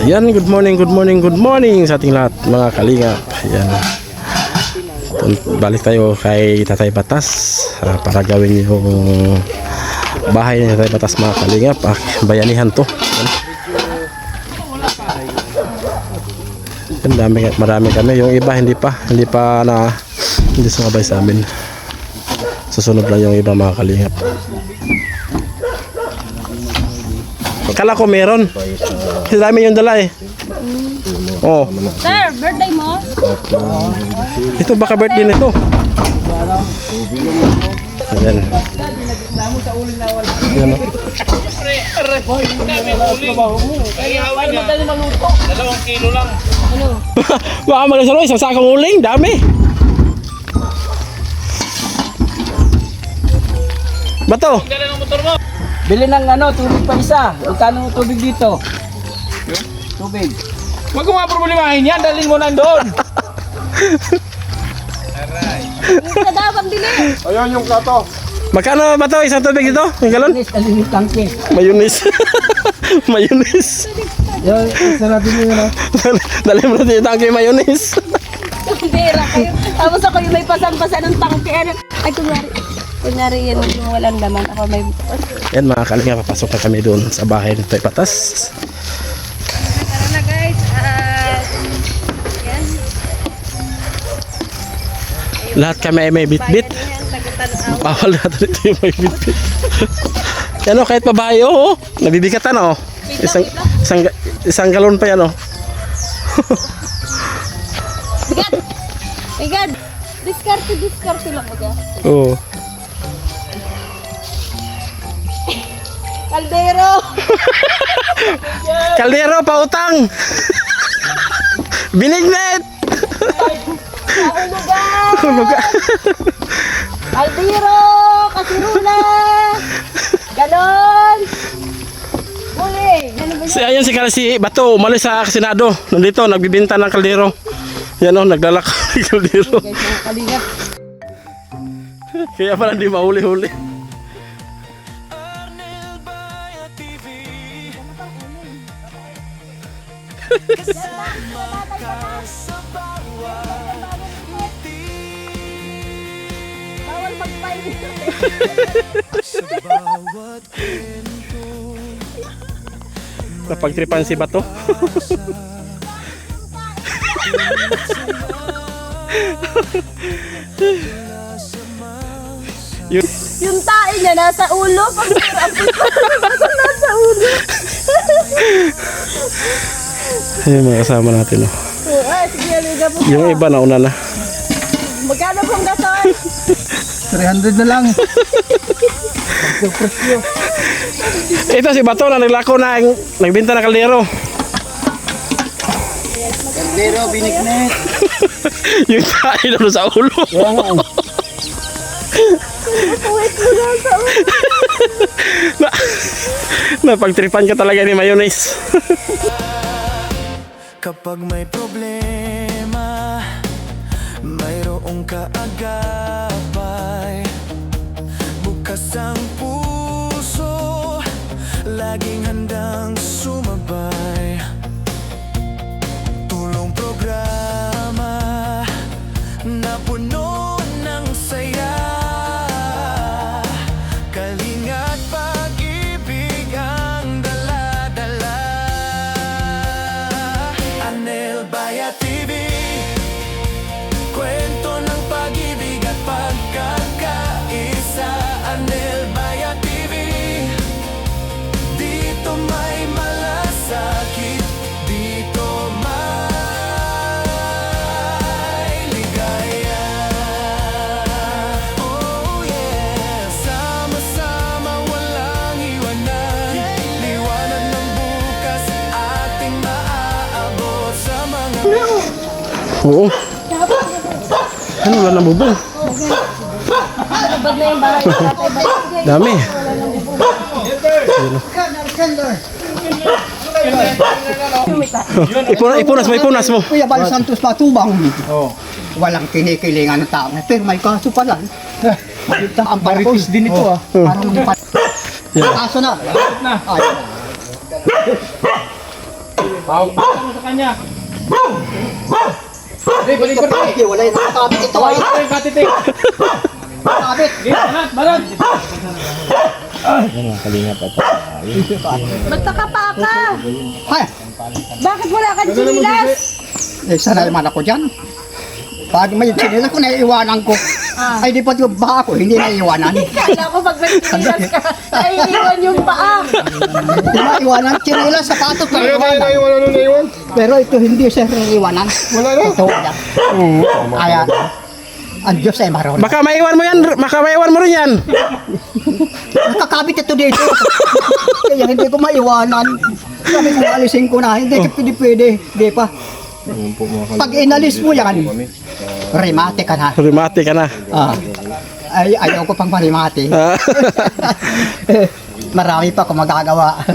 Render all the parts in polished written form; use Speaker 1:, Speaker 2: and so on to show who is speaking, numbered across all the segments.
Speaker 1: Yan, good morning sa ating lahat mga kalingap. Yan. Balik tayo kay Tatay Batas para gawin yung bahay ni Tatay Batas mga kalingap. Bayanihan to. Yan. Marami kami. Yung iba hindi sumabay sa amin. Susunod lang yung iba mga kalingap. Kala ko meron. Kasi dami yung dala eh. Oh.
Speaker 2: Sir, birthday mo?
Speaker 1: Ito baka birthday nito. Ayan. Ayan o.
Speaker 3: Dalawang kilo lang.
Speaker 2: Ano?
Speaker 1: Baka magasalo, isang sakong uling. Dami. Bato.
Speaker 3: Dala ng motor mo.
Speaker 4: Bili ng tubig pa isa. Magkano tubig dito? Tubig.
Speaker 3: Huwag mo nga problemahin yan. Dalhin mo nandun.
Speaker 2: Isa daw pang bili.
Speaker 3: Ayun yung plato.
Speaker 1: Magkano ba to? Isang tubig dito? Yung galon?
Speaker 4: Alinis tangke.
Speaker 1: Mayunis. Mayunis.
Speaker 4: Yung sarado nyo yun.
Speaker 1: Dali mo natin yung tangke mayunis.
Speaker 2: Bira kayo. Tapos ako yung may pasan-pasan ng tangke. Ay, kunyari yan yung walang laman. Ako may...
Speaker 1: Yan mga kalinga, papasok na kami doon sa bahay ng Tatay Batas.
Speaker 2: Tara na guys. Yan.
Speaker 1: Lahat kami ay may bitbit. Bawal na dito yung may bitbit. Yan o, kahit pabayo o. Nabibigatan o. Isang galon pa yan o.
Speaker 2: Bigat! Bigat! Diskarte lang baga.
Speaker 1: Oo.
Speaker 2: Kaldero!
Speaker 1: Kaldero, pautang! Binignet!
Speaker 2: Hulugan! Kaldero! Kasirula! Galon! Muli!
Speaker 1: Ayan si Bato, umalis sa Senado. Nandito, nagbibinta ng kaldero. Yan o, naglalak ng kaldero.
Speaker 2: Guys, mga kalingap.
Speaker 1: Kaya pala hindi mahuli-huli.
Speaker 2: Bawal magpainit.
Speaker 1: Napagtripan si Bato.
Speaker 2: Yung tae niya nasa ulo. Pag nasa ulo.
Speaker 1: Ayun mga kasama natin o.
Speaker 2: Ay, sige, aliga po.
Speaker 1: Yung iba nauna na.
Speaker 2: Magkano pong gasol?
Speaker 4: 300 na lang.
Speaker 1: Ito si Bato na naglako na nagbinta ng kaldero.
Speaker 4: Kaldero, binignet.
Speaker 1: Yung tayo doon sa ulo.
Speaker 2: Wait mo lang sa ulo.
Speaker 1: Napagtripan ka talaga ni mayonnaise.
Speaker 5: Kapag may problema, mayroong kaagapay. Bukas ang puso, laging handang sumabay. Tulong programa na puno ng saya. Kalinga't pag-ibig ang dala-dala. Anel Baya TV, kwento ng pag-ibig at pagkakaisa. Anel Baya TV, dito may malasakit, dito may ligaya. Oh yeah, sama-sama walang iwanan. Liwanag ng bukas ating maaabot sa mga
Speaker 1: Oo. Ano, wala nang bubong.
Speaker 2: Bag na yung bahay.
Speaker 1: Dami. Ipunas mo.
Speaker 4: Kuya Bal Santos Matubang. Walang kinikilingan ng tao. Pero may kaso pala. Ang maritis din ito ah. Parang kaso na. Ay.
Speaker 3: mo sa kanya. Hey, balik ko na.
Speaker 4: Wala yung nakakabit ito ay.
Speaker 3: Ito yung katitik.
Speaker 4: Nakakabit.
Speaker 3: Barat.
Speaker 2: Ba't nakapaka?
Speaker 4: Ay,
Speaker 2: Bakit wala kang sinilas?
Speaker 4: sanay man ako dyan. Pag may sinila ko, naiiwanan ko. Ay, di pa yung ba ako, hindi naiiwanan.
Speaker 2: Kala ko pag may sinilas ka, naiiwan yung paa.
Speaker 4: Di maiwanan, sinila, sapatos, naiiwanan. Pero ito hindi siya naiiwanan. Wala na. Ito, yan. Kaya, ang Diyos ay maroon.
Speaker 1: Baka maiwan mo yan, baka maiwan mo rin yan.
Speaker 4: Nakakabit ito dito. Kaya hindi ko maiwanan. Sabi ko, alisin ko na. Hindi ka pwede. Hindi pa. Pag inalis mo yan, remate ka na.
Speaker 1: Rimati ka na.
Speaker 4: Ay, ayaw ko pang marimate. Marami pa akong magagawa.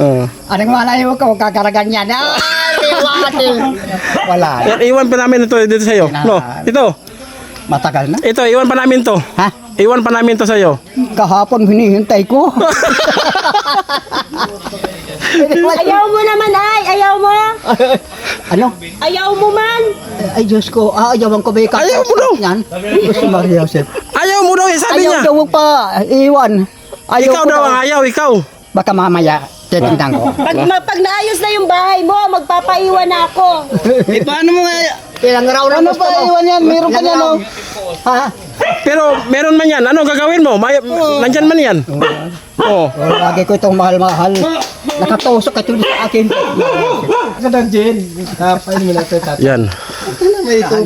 Speaker 4: Anong malayo ko, kakaragan yan. Ay, remate. Wala.
Speaker 1: Iwan pa namin ito dito sa'yo. No, ito.
Speaker 4: Matagal na.
Speaker 1: Ito, iwan pa namin to.
Speaker 4: Ha?
Speaker 1: Iwan pa namin to sa'yo.
Speaker 4: Kahapon hinihintay ko.
Speaker 2: Ayaw mo naman ay, ayaw mo.
Speaker 4: Ano?
Speaker 2: Ayaw mo man.
Speaker 4: Ay, Diyos ko. Ayawan ko ba yung
Speaker 1: Ayaw mo daw.
Speaker 4: Yan. Gusto Maria Joseph.
Speaker 1: Ayaw mo daw, sabi
Speaker 4: Ayaw
Speaker 1: niya.
Speaker 4: daw pa. Iwan. Ayaw
Speaker 1: Ikaw
Speaker 4: ko
Speaker 1: daw ang ayaw, ikaw.
Speaker 4: Baka mamaya, titingnan ko.
Speaker 2: Pag naayos na yung bahay mo, magpapaiwan na ako.
Speaker 4: Paano mo nga? Ilang raw na gusto mo? Ano pa iwan yan? Meron pa niyan, no? Ha?
Speaker 1: Pero meron man yan. Ano gagawin mo? Nandyan man yan. Oo.
Speaker 4: Lagi ko itong mahal-mahal. Nakatusok ito sa akin.
Speaker 1: Yan.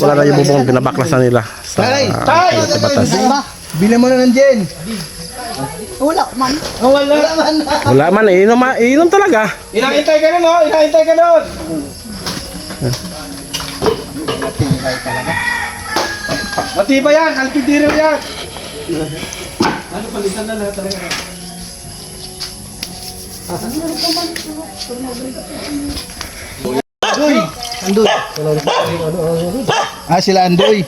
Speaker 1: Wala na yung bubong binabaklasan nila sa batas.
Speaker 4: Bilang mo na ng Jen. Wala man.
Speaker 1: Wala man, inom talaga.
Speaker 3: Inahintay ka nun, oh. Inahintay ka nun. Matiba yan. Alpidiro yan.
Speaker 4: Sila Andoy.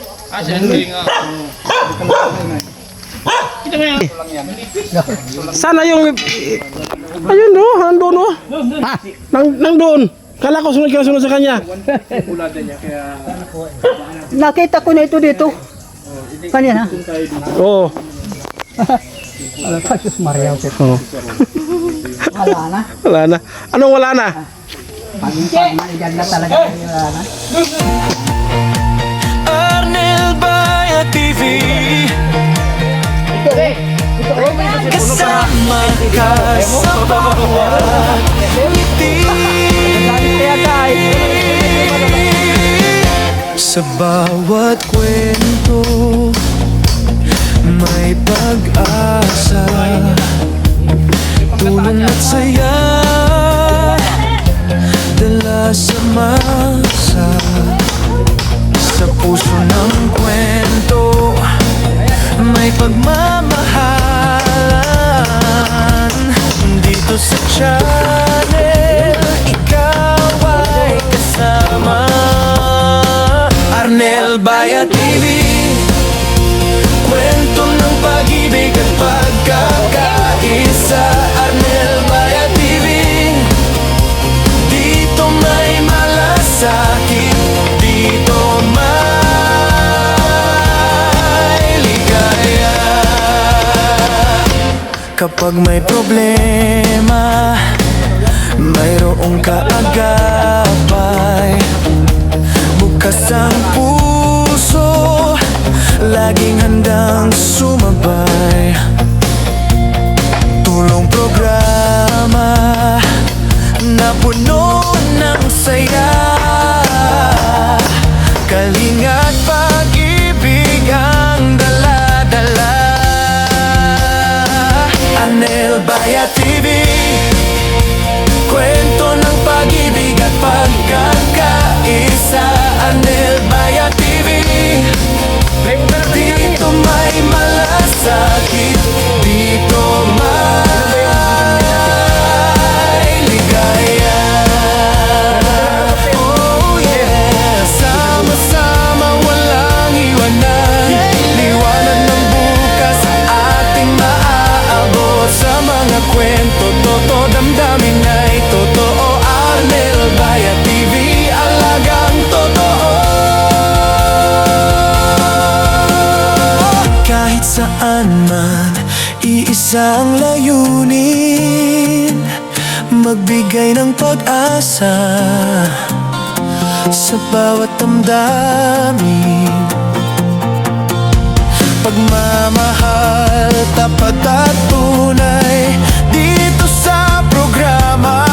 Speaker 1: Sana yung... Ayun no, nandun no. Ha? Nandun. Kala ko sunod ka sunod sa kanya.
Speaker 4: Nakita ko na ito dito. Kanina.
Speaker 1: Oo.
Speaker 4: Alam ka, Diyos Maria Joseph.
Speaker 1: Oo.
Speaker 4: Wala na.
Speaker 1: Wala na. Anong wala na?
Speaker 4: Pag-maigan na talaga. Wala na.
Speaker 5: Arnel Baya TV. Kasama ka sa bawat ngiti. Sa bawat kwento may pag-asa, tulong at saya, dala sa masa. Sa puso ng kwento may pagmamahalan. Dito sa channel ikaw ay kasama. Arnel Baya TV, kwento ng pag-ibig at pagkakaisa. Arnel Baya TV, dito may malasakit, dito may ligaya. Kapag may problema, mayroong kaagapay. Bukas ang puso, laging handang sumabay. Tulong programa na puno ng saya, kalinga't pag-ibig ang dala-dala. Arnel Baya TV, kwento ng pag-ibig Isang layunin, magbigay ng pag-asa sa bawat damdamin. Pagmamahal, tapat at tunay, dito sa programa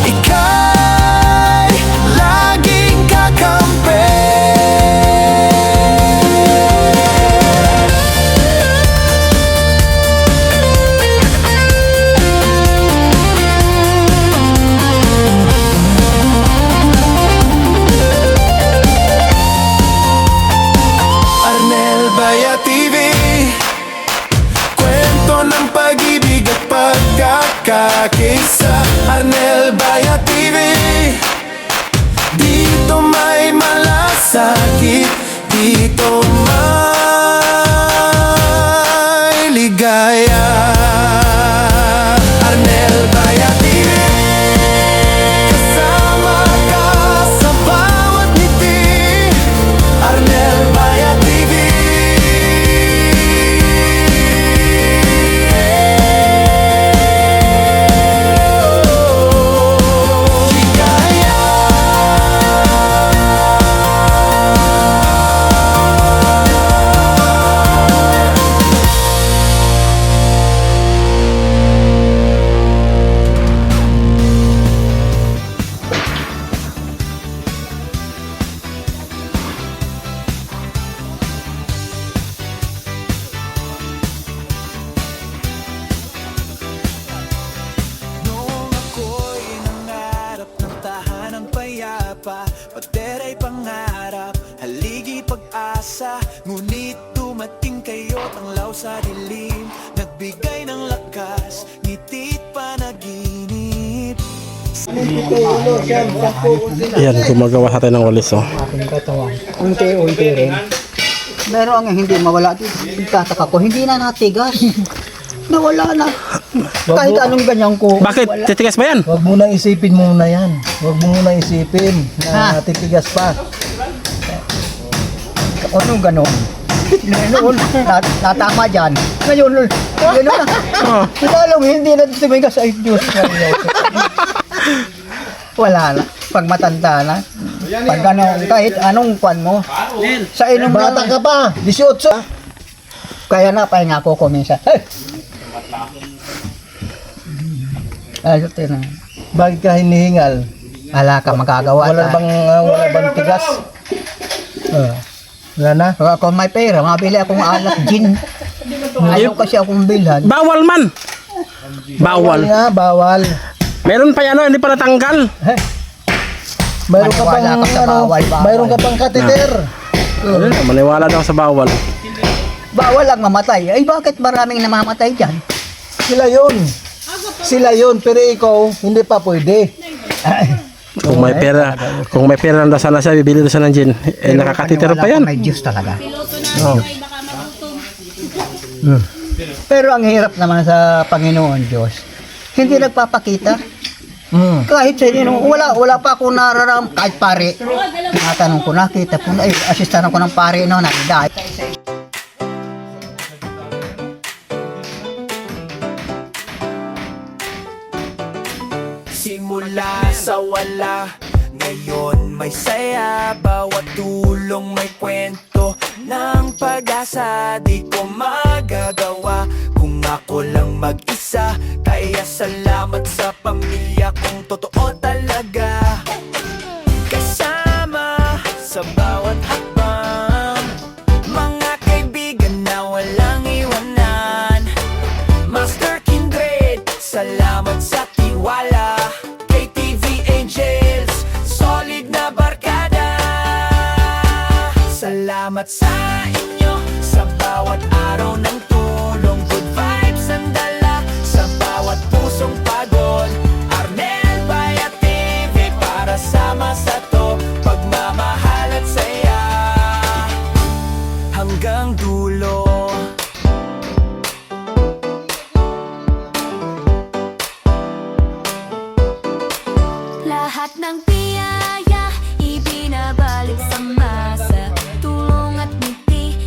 Speaker 5: ika'y laging kakampi. Arnel Baya TV, kwento ng pag-ibig at pagkakaisa. Arnel Baya TV, dito may malasakit, dito may ligaya. Arnel Baya TV, kasama ka sa bawat ngiti. Arnel Baya TV, ligaya. Noong ako'y nangarap ng tahanang payapa, pagdera'y pangarap, haligi pag-asa. Ngunit dumating kayo't ang law sa dilim, nagbigay ng lakas, ngiti't panaginip.
Speaker 1: Yan, gumagawa sa tayo ng walis, oh.
Speaker 4: Aking katawan. Unti-unti rin. Meron ang hindi mawala. Nagtataka ko, hindi na natigas. Nawala na. Kahit anong ganyan ko.
Speaker 1: Bakit? Titigas ba yan?
Speaker 6: Huwag mo nang isipin muna yan. Huwag mo muna isipin na titigas pa.
Speaker 4: Anong ganon? Noon, natama dyan. Ngayon, yun na. Lalong hindi na tumigas. Ay, Diyos. Wala na. Pag matanda na. Pag ganon, kahit anong kwan mo. Sa inom
Speaker 6: Bata ka pa, 18.
Speaker 4: Kaya na, pahinga ko minsan. Hey! Ayos na.
Speaker 6: Bakit ka hinihingal?
Speaker 4: Wala ka magagawa.
Speaker 6: Wala bang tigas? Wala na?
Speaker 4: Kung may pera, mabili akong alak gin. Ayaw kasi akong bilhan.
Speaker 1: Bawal man. Bawal.
Speaker 6: Nga, bawal.
Speaker 1: Meron pa yan, oh, hindi pa natanggal.
Speaker 6: Mayroon ka pang,
Speaker 4: Maniwala ka sa bawal, bawal.
Speaker 6: mayroon ka pang kateter.
Speaker 1: Maniwala daw sa bawal.
Speaker 4: Bawal ang mamatay. Ay bakit maraming namamatay dyan?
Speaker 6: Sila yun. Sila yun, pero ikaw, hindi pa pwede.
Speaker 1: Kung may pera, lang daw sana siya, bibili daw siya ng gin. Eh, nakakatitiro pa yan.
Speaker 4: May Diyos talaga. Pero ang hirap naman sa Panginoon Diyos. Hindi nagpapakita. Kahit sa inyo, wala pa ako nararam. Kahit pare, tinatanong ko, nakita po na, asistanan ko ng pare, no, nakidahit.
Speaker 5: Simula sa wala, ngayon may saya. Bawat tulong may kwento ng pag-asa. Di ko magagawa kung ako lang mag-isa. Kaya salamat sa pamilya kong totoo talaga. Kasama sa bawat hakbang, mga kaibigan na walang iwanan. Master Kindred, salamat sa tiwala. KTV Angels, solid na barkada. Salamat sa inyo sa bawat araw ng tulong. Good vibes ang dala sa bawat pusong pagod. Arnel Baya TV, para sama sa to, pagmamahal at saya hanggang dulo.
Speaker 7: Lahat ng biyaya ibinabalik sa masa. Tulong at ngiti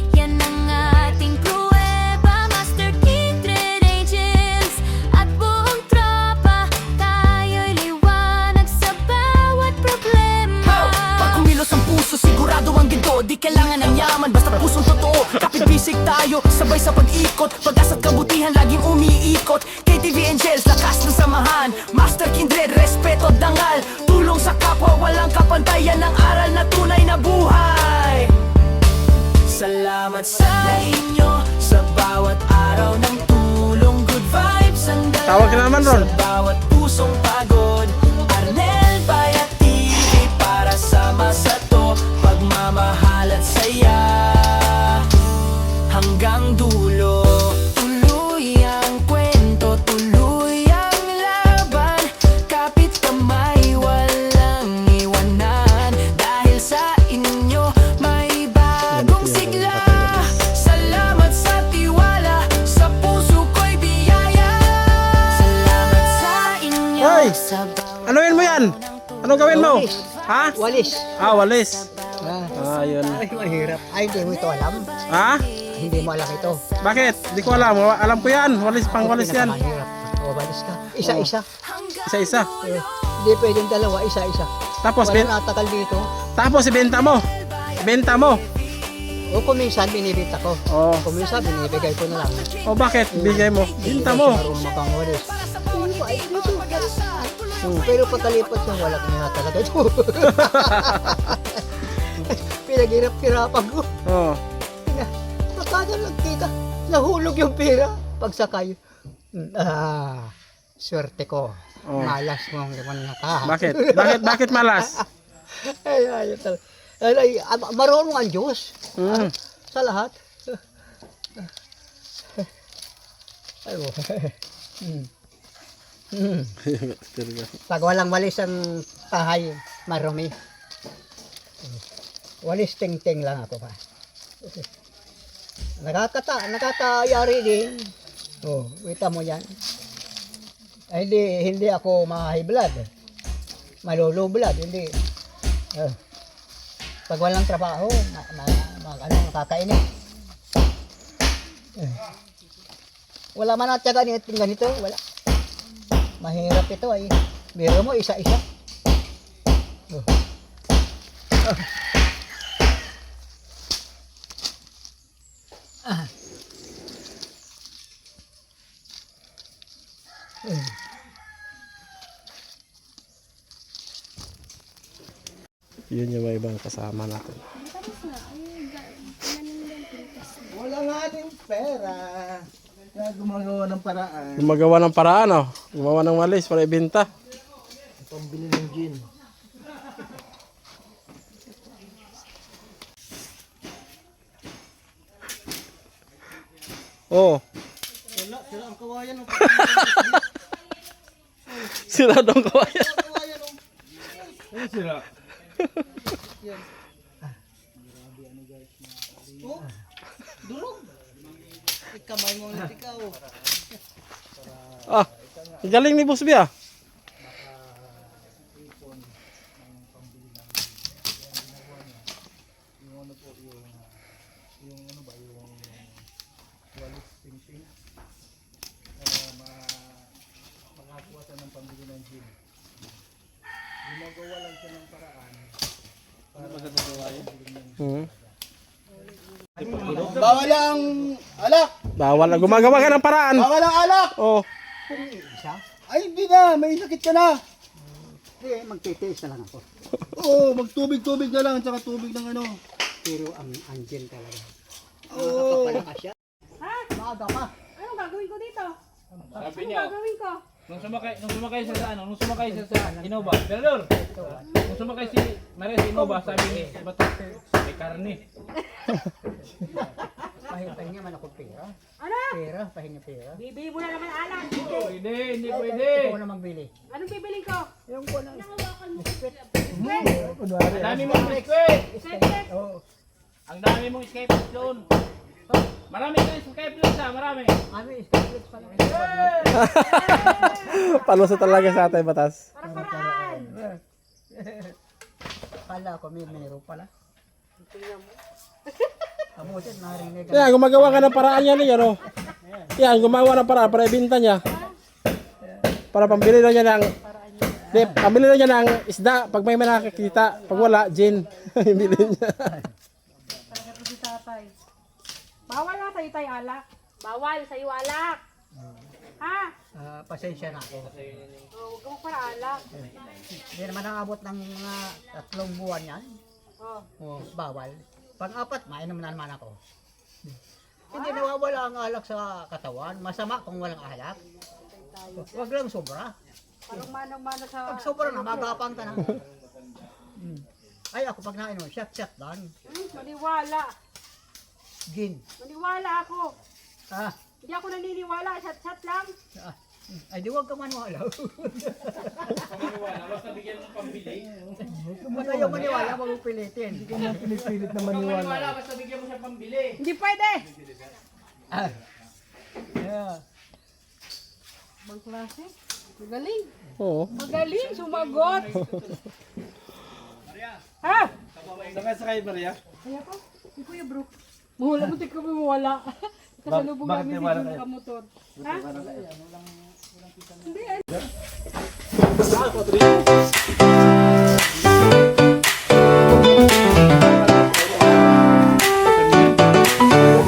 Speaker 5: tayo, sabay sa pag-ikot. Pag-asa't kabutihan, laging umiikot. KTV Angels, lakas ng samahan. Master Kindred, respeto, dangal. Tulong sa kapwa, walang kapantayan. Ng aral na tunay na buhay. Salamat sa inyo sa bawat araw ng tulong. Good vibes ang dala
Speaker 1: Tawag ka naman, Ron.
Speaker 5: sa bawat pusong pagod. Arnel Bayat TV para sama sa to. Pagmamahal at saya hanggang dulo. Tuloy ang kwento, tuloy ang laban. Kapit kamay, walang iwanan. Dahil sa inyo may bagong sigla. Salamat sa tiwala, sa puso ko'y biyaya. Salamat sa inyo
Speaker 1: Hoy!
Speaker 5: sa bawat
Speaker 1: Ano yun mo yan? Anong gawin mo?
Speaker 4: Walis.
Speaker 1: Ha?
Speaker 4: Walis.
Speaker 1: Ah, walis.
Speaker 4: Ah,
Speaker 1: Yun.
Speaker 4: ay, mahirap. Ay, hindi mo ito alam.
Speaker 1: Ha?
Speaker 4: Hindi mo alam ito.
Speaker 1: Bakit? Hindi ko alam. Alam ko yan. Walis, pang walis yan.
Speaker 4: Pinakamahirap. O, walis ka. Isa-isa.
Speaker 1: Isa-isa.
Speaker 4: Eh, hindi pwedeng dalawa, isa-isa.
Speaker 1: Tapos,
Speaker 4: Walang natakal dito.
Speaker 1: tapos ibenta mo. Benta mo.
Speaker 4: O kung minsan binibita ko.
Speaker 1: Oh.
Speaker 4: Kung minsan binibigay ko na lang.
Speaker 1: O bakit? Bigay mo. Benta mo.
Speaker 4: Marunong makangwalis. Pero pagkalipat yung wala kanya talaga ito. Pinaghirap-hirapan ko.
Speaker 1: Oh.
Speaker 4: Makada nagkita. Nahulog yung pera. Pagsakay. Swerte ko.
Speaker 1: Oh.
Speaker 4: Malas mo ang liman na ka.
Speaker 1: Bakit? Bakit malas?
Speaker 4: Ay, talaga. Ay, marunong ang Diyos.
Speaker 1: Mm.
Speaker 4: Sa lahat. Ay, mo. Pag walang walis ang tahay, marumi. Walis ting-ting lang ako pa. Nakakayari din. Oh, kita mo yan. Ay, hindi ako ma-high blood. Malolo blood, hindi. Pag walang trabaho, makakainit. Wala man at saka ganito, wala. Mahirap ito ay. Biro mo isa-isa. Oh.
Speaker 1: Yun yung mga ibang kasama natin.
Speaker 6: Wala nga ating pera. Kaya gumagawa ng paraan.
Speaker 1: Gumagawa ng paraan, oh. Gumawa ng walis para ibenta.
Speaker 6: Pambili ng gin.
Speaker 1: Oh.
Speaker 6: Sila ang kawayan.
Speaker 1: Sira daw ang kawayan.
Speaker 3: Sira.
Speaker 6: Kamay mo ulit ikaw.
Speaker 1: Ah, galing ni Boss B, ah. Hmm.
Speaker 6: Bawal ang alak.
Speaker 1: Bawal na. Gumagawa ka ng paraan.
Speaker 6: Bawal ang alak.
Speaker 1: Oh.
Speaker 6: Ay, hindi na. May sakit ka na.
Speaker 4: Hindi, magtitiis na lang ako.
Speaker 6: Oo, magtubig-tubig na lang. Tsaka tubig ng ano.
Speaker 4: Pero ang angel talaga.
Speaker 6: Oo.
Speaker 4: Nakapalakas siya. Maaga pa.
Speaker 2: Anong gagawin ko dito?
Speaker 3: Sabi niya,
Speaker 2: Gagawin ko?
Speaker 3: nung sumakay siya sa ano, nung sumakay siya sa Innova. Pero nung sumakay si Maria sa Innova, sabi ni Batas, may karne.
Speaker 4: Pahinga niya man ako pera.
Speaker 2: Ano?
Speaker 4: Pera, pahinga pera.
Speaker 2: Bibili mo na naman alam.
Speaker 3: Pwede, hindi pwede.
Speaker 4: Ikaw na magbili.
Speaker 2: Anong bibiling ko?
Speaker 4: Yung ko na.
Speaker 3: Ang dami mong biskwit.
Speaker 2: Siyempre.
Speaker 3: Ang dami mong escape doon. Marami ka escape doon sa, marami.
Speaker 4: Ano, iskaplit pa lang.
Speaker 1: Palusa talaga sa atin, Batas.
Speaker 2: Para-paraan.
Speaker 4: Kala ko may meron pala. Kamutin, narinig.
Speaker 1: Yan, gumagawa ka ng paraan yan, ano. Yan, gumawa ng paraan para ibenta niya. Para pambili na niya ng... Di, pambili na niya ng isda. Pag may nakakita, pag wala, gin. Bili niya.
Speaker 2: Bawal na sa'yo tayo alak. Bawal sa'yo alak. Ha?
Speaker 4: Pasensya na ako.
Speaker 2: Huwag ka para alak.
Speaker 4: Hindi naman nakabot ng mga 3 buwan yan. Bawal. Pang-4, mainom na naman ako. Hindi nawawala ang alak sa katawan. Masama kung walang alak. Huwag lang sobra.
Speaker 2: Parang manang-mana sa...
Speaker 4: Pag sobra na, magapang ka na. Ay, ako pag nainom, shot lang.
Speaker 2: Maniwala.
Speaker 4: Gin.
Speaker 2: Maniwala ako.
Speaker 4: Ah,
Speaker 2: Hindi ako naniniwala. Chat-chat lang.
Speaker 4: ay di wag ka maniwala.
Speaker 3: Maniwala, basta bigyan mo pambili.
Speaker 4: Kung ayaw maniwala, wag mong pilitin.
Speaker 6: Pinipilit na
Speaker 3: Maniwala,
Speaker 6: maniwala.
Speaker 3: basta bigyan mo siya pambili.
Speaker 2: Hindi pwede.
Speaker 4: Ah. Yeah.
Speaker 2: Bang klase? Magaling.
Speaker 1: Oo.
Speaker 2: Magaling. Sumagot. Ha?
Speaker 6: Sakay, Maria?
Speaker 2: Kaya ko? Si Kuya Bro. Mawala mo, di kami mawala. Kasalubong
Speaker 6: Bakit
Speaker 2: kami
Speaker 6: wala
Speaker 2: si
Speaker 6: kayo?
Speaker 2: Jun Kamotor. Ha? Hindi,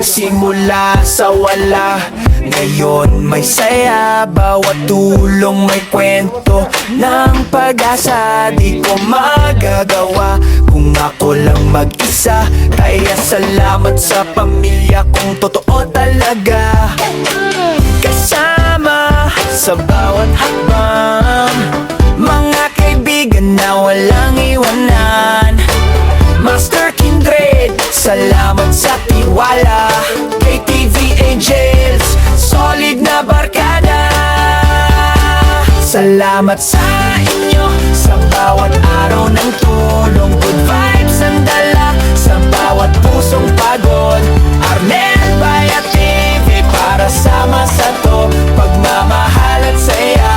Speaker 5: Simula sa wala, ngayon may saya. Bawat tulong may kwento ng pag-asa. Di ko magagawa kung ako lang mag-isa. Kaya salamat sa pamilya kong totoo talaga. Kasama sa bawat hakbang, mga kaibigan na walang iwanan. Master Kindred, salamat sa tiwala. KTV Angels, solid na barkada. Salamat sa inyo sa bawat araw ng tulong. Good vibes ang dala sa bawat pusong pagod. Arnel Bayat TV para sama sa to. Pagmamahal at saya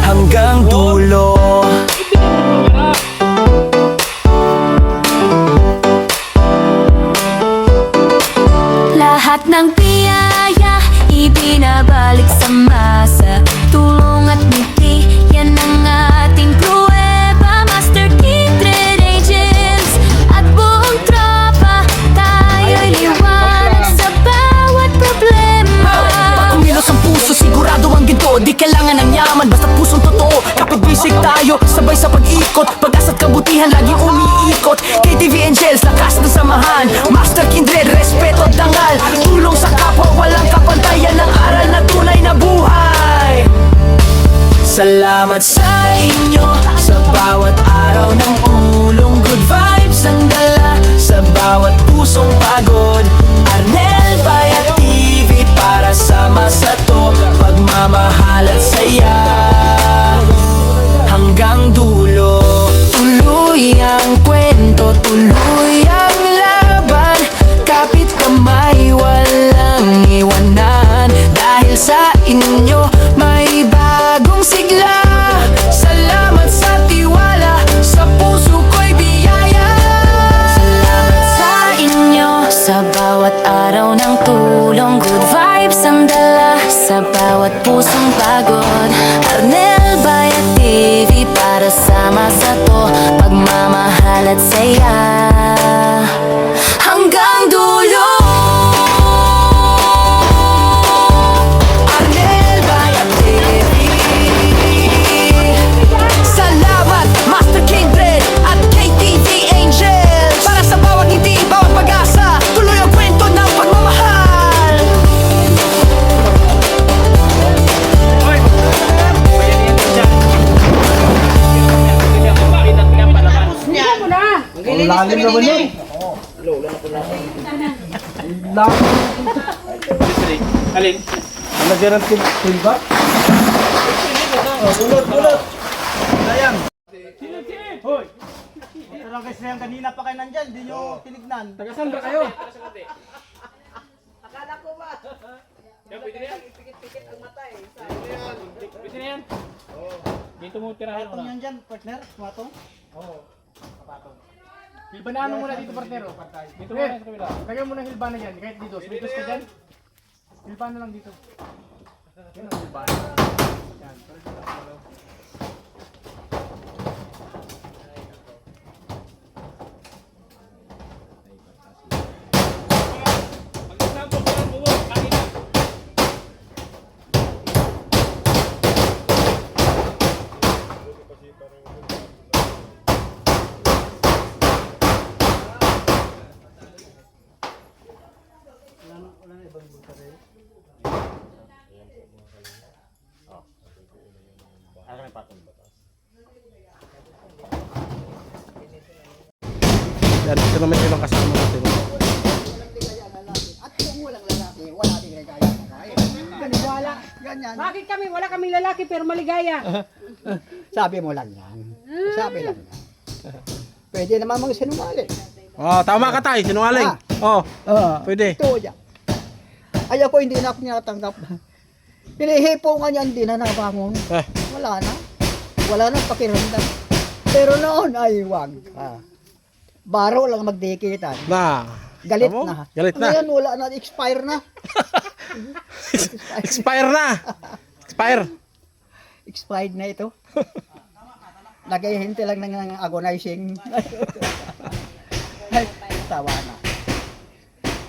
Speaker 5: hanggang dulo.
Speaker 7: Lahat ng biyaya ibinabalik sa masa. Tulong at ngiti, yan ang ating pruweba. Master Kindred Angels at buong tropa, tayo'y liwanag sa bawat problema.
Speaker 5: Kumilos ang puso, sigurado ang ginto. Di kailangan ng yaman, basta pusong totoo. Kapag basic tayo, sabay sa pag-ikot. Pag-asa't kabutihan, laging umiikot. KTV Angels, lakas ng samahan. Master Kindred, respeto at dangal. Tulong sa kapwa, walang kapantayan. Ng aral na tunay na buhay. Salamat sa inyo sa bawat araw ng tulong. Good vibes ang dala sa bawat pusong pagod. Arnel Bayat TV para sama sa to. Pagmamahal at saya hanggang dulo. Tuloy ang kwento, tuloy ang laban. Kapit kamay, walang iwanan. Dahil sa inyo may bagong sigla. Salamat sa tiwala, sa puso ko'y biyaya.
Speaker 7: Salamat sa inyo sa bawat araw ng tulong. Good vibes ang dala sa bawat pusong pagod. Arnel Bayat TV para sama sa to. Pagmamahal at saya hanggang dulo.
Speaker 5: Arnel Bayat TV. Salamat Master Kindred at KTV Angels para sa bawat ngiti, bawat pag-asa. Tuloy ang kwento ng pagmamahal.
Speaker 6: Ang lalim naman yun.
Speaker 3: Alin?
Speaker 6: Ang lagyan ng silba? Ulot. Sayang.
Speaker 3: Hoy!
Speaker 6: Ito lang kasi yung kanina pa kayo nandyan, hindi nyo tinignan.
Speaker 3: Taga-saan ba kayo?
Speaker 2: Akala ko ba?
Speaker 3: Yan, pwede na yan.
Speaker 2: Pikit-pikit ang mata eh.
Speaker 3: Pwede na yan. Dito mo tirahan
Speaker 6: Patong
Speaker 3: mo
Speaker 6: yan
Speaker 3: na.
Speaker 6: dyan, partner, matong.
Speaker 3: Hilbanan mo muna dito, partnero. Dito muna sa kabila.
Speaker 8: Kaya mo na hilbanan yan, kahit dito. Smitos ka dyan. Hilbanan lang dito. Yan ang hilbanan. Yan.
Speaker 1: Yan, ito naman yung ibang kasama natin.
Speaker 4: At kung walang lalaki, wala din ligaya ang babae.
Speaker 2: Wala.
Speaker 4: Ganyan.
Speaker 2: Bakit kami? Wala kaming lalaki pero maligaya.
Speaker 4: Sabi mo lang yan. Sabi lang yan. Pwede naman mga sinungaling.
Speaker 1: Oh, tama ka tayo, sinungaling. Oh, pwede.
Speaker 4: Ito yan. Ay ako hindi na ako nakatanggap. Pinihipo nga niyan, hindi na nabangon.
Speaker 1: Eh,
Speaker 4: Wala na. Wala na pakiramdam. Pero noon ay wag. Baro lang magdikitan.
Speaker 1: na.
Speaker 4: Galit
Speaker 1: Tamo?
Speaker 4: na.
Speaker 1: Galit na.
Speaker 4: Ngayon wala na, expire na.
Speaker 1: Expire na. Expire.
Speaker 4: Expired na ito. Nagahihintay lang ng agonizing. Ay, tawa na.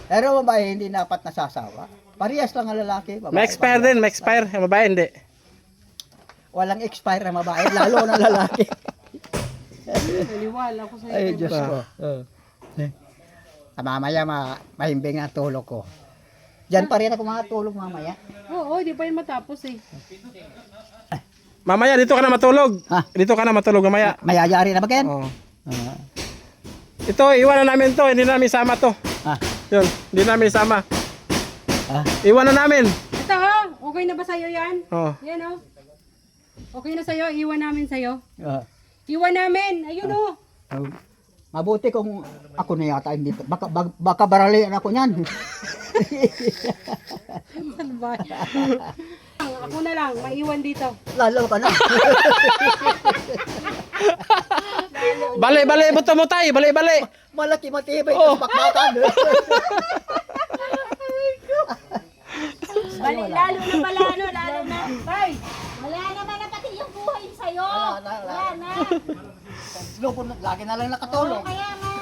Speaker 4: Pero babae hindi dapat nasasawa. Parehas lang ang lalaki. Babae,
Speaker 1: May expire din, may expire. Yung babae, hindi.
Speaker 4: Walang expire na babae, lalo na lalaki.
Speaker 2: Naliwala ko sa'yo.
Speaker 4: Ay, Diyos ko. Mamaya mahimbing ang tulog ko. Diyan pa rin ako matulog mamaya.
Speaker 2: Oo, di pa yun matapos eh.
Speaker 1: Mamaya, dito ka na matulog.
Speaker 4: Ha?
Speaker 1: Dito ka na matulog mamaya.
Speaker 4: Mayayari na ba Ken?
Speaker 1: Oh.
Speaker 4: Ah.
Speaker 1: Ito, iwanan namin to. Hindi namin isama to.
Speaker 4: Ah.
Speaker 1: Yun, hindi namin isama.
Speaker 4: Ah.
Speaker 1: Iwanan namin.
Speaker 2: Ito ha, okay na ba sa'yo yan?
Speaker 1: Oh.
Speaker 2: Yan oh. Okay na sa'yo, iwan namin sa'yo.
Speaker 4: Ah.
Speaker 2: Iwan namin, ayun oh.
Speaker 4: Mabuti kung ako na yata hindi. Baka baralian ako niyan.
Speaker 2: Salbay. Ako na lang, maiwan dito.
Speaker 4: Lalo ka na.
Speaker 1: Bali, bali, buto mo tayo. Bali, bali.
Speaker 4: Malaki matibay
Speaker 1: Oh.
Speaker 4: oh. Bakbakan.
Speaker 2: Bali, lalo na pala, ano, lalo na. Tay,
Speaker 9: Wala naman na pati yung buhay sa'yo. Wala na.
Speaker 4: Lupon, lagi na lang nakatulog.
Speaker 9: Kaya nga.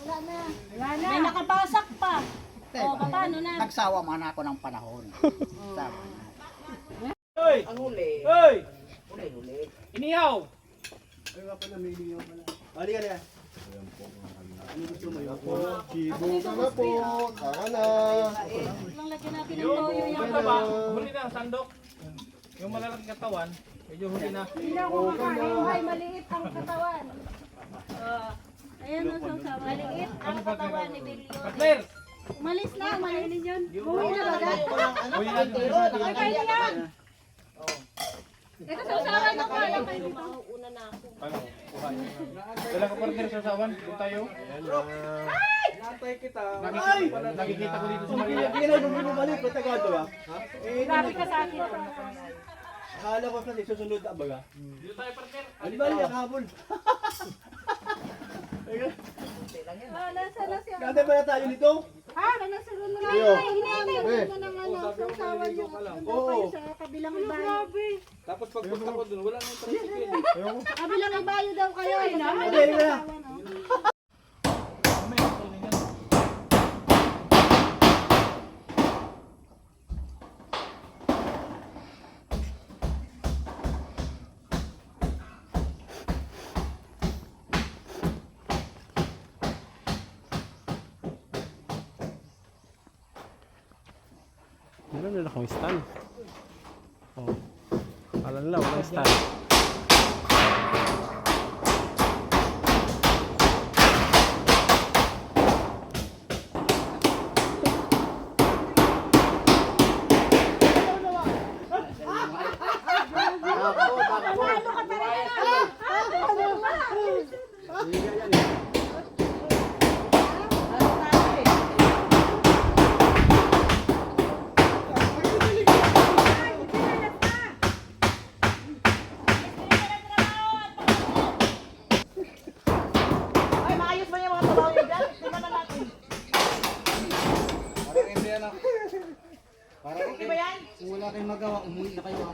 Speaker 9: Wala na.
Speaker 2: wala na.
Speaker 9: May nakabasak pa. O, paano na?
Speaker 4: Nagsawa man ako ng panahon. Sabi.
Speaker 3: Hoy! Ang huli. Hoy! Huli. Inihaw!
Speaker 6: Kibo ka na po. Tama na.
Speaker 9: Lang lagyan natin ng
Speaker 3: Yung
Speaker 9: toyo yan.
Speaker 3: ano ba? Huli na ang sandok. Yung malalaki katawan, medyo huli na.
Speaker 2: Hindi na ako makain.
Speaker 9: Ay, maliit ang katawan. Ayan ang sawsawan. Maliit ang katawan ni Billy.
Speaker 3: Partner!
Speaker 9: Umalis na, umalis.
Speaker 2: Yun.
Speaker 9: Uwi na ba?
Speaker 3: Huli na.
Speaker 9: Ay, pwede yan. Ito sawsawan na ko. Alam kayo dito. Una na ako.
Speaker 3: Ano? Kuha. Dala ka partner sa sawan. Kung tayo. Nakikita ko dito sa Maria.
Speaker 6: Hindi na bumalik ko tagado ba?
Speaker 2: Grabe ka sa akin.
Speaker 6: Akala ko kasi susunod na baga.
Speaker 3: Dito tayo partner.
Speaker 6: Ano ba yung habol?
Speaker 9: Nasa na siya.
Speaker 6: Kante ba na tayo dito?
Speaker 9: Ha? Nanasunod na
Speaker 6: Ayo.
Speaker 9: Hinihintay mo ng ano, sawsawan yung kayo sa kabilang ibayo.
Speaker 3: Tapos pagpunta ko dun, wala na yung tricycle.
Speaker 9: Kabilang ibayo daw kayo.
Speaker 6: Hindi na.
Speaker 1: Meron nila akong stand. Oh. Alam nila, walang stand.
Speaker 6: Wala kayong magawa, umuwi na kayo.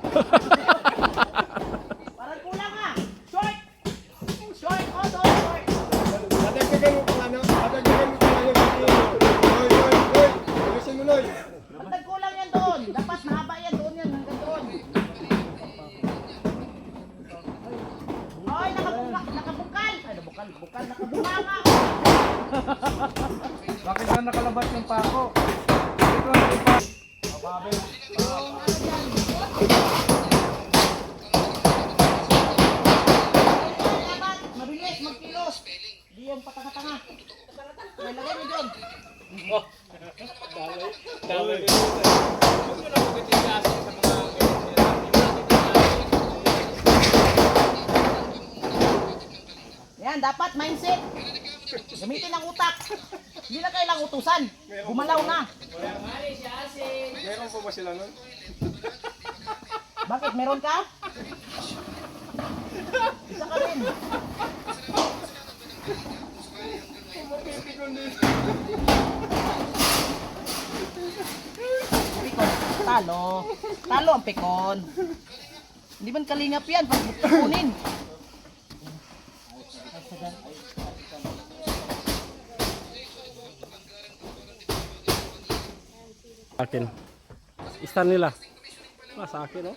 Speaker 8: Parang kulang ah. Short! Short! Oh, short!
Speaker 6: Dadagdagan mo pa ano? Dadagdagan mo pa ano? Hoy! Ayusin mo, Noy!
Speaker 8: Ang nagkulang yan doon. Dapat mahaba yan doon yan. Hanggang doon. Oy, nakabukal. Ay, bukal. Nakabunganga.
Speaker 3: Bakit na nakalabas yung pako?
Speaker 8: Mabilis, magkilos. Di yung patanga-tanga. Yan, dapat mindset. Gamitin ang utak. Hindi na kailang utusan. Gumalaw na.
Speaker 6: Meron po ba sila nun?
Speaker 8: Bakit? Meron ka? Isa ka rin. Pikon. Talo. Talo ang pikon. Hindi man kalingap yan. Pag kunin.
Speaker 1: Akin. Stand nila. Sa akin, oh.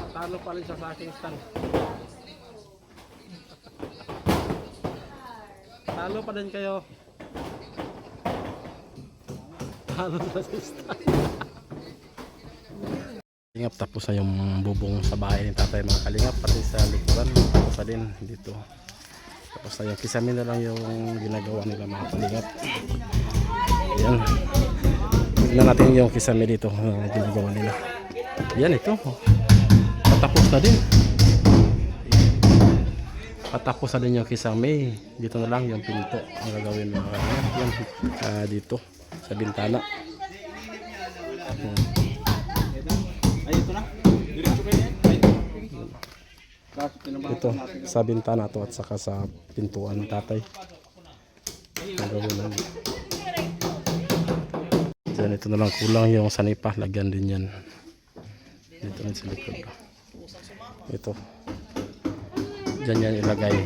Speaker 1: Talo pa rin siya sa aking stand. Talo pa din kayo. Talo sa stand. Kalingap, tapos na yung bubong sa bahay ni tatay, mga kalingap, pati sa likuran tapos na din dito. Tapos na yung kisame na lang yung ginagawa nila, mga kalingap. Ayan, tignan natin yung kisame dito na ginagawa nila. Yan, ito patapos na din, patapos na din yung kisame. Dito na lang yung pinto ang gagawin, mga kalingap. Yan, dito sa bintana. Ito sa bintana to at saka sa pintuan ng tatay. Ang gawin namin. Diyan, ito na lang kulang yung sanipa, lagyan din yan. Dito rin sa likod. Ito. Diyan yan ilagay.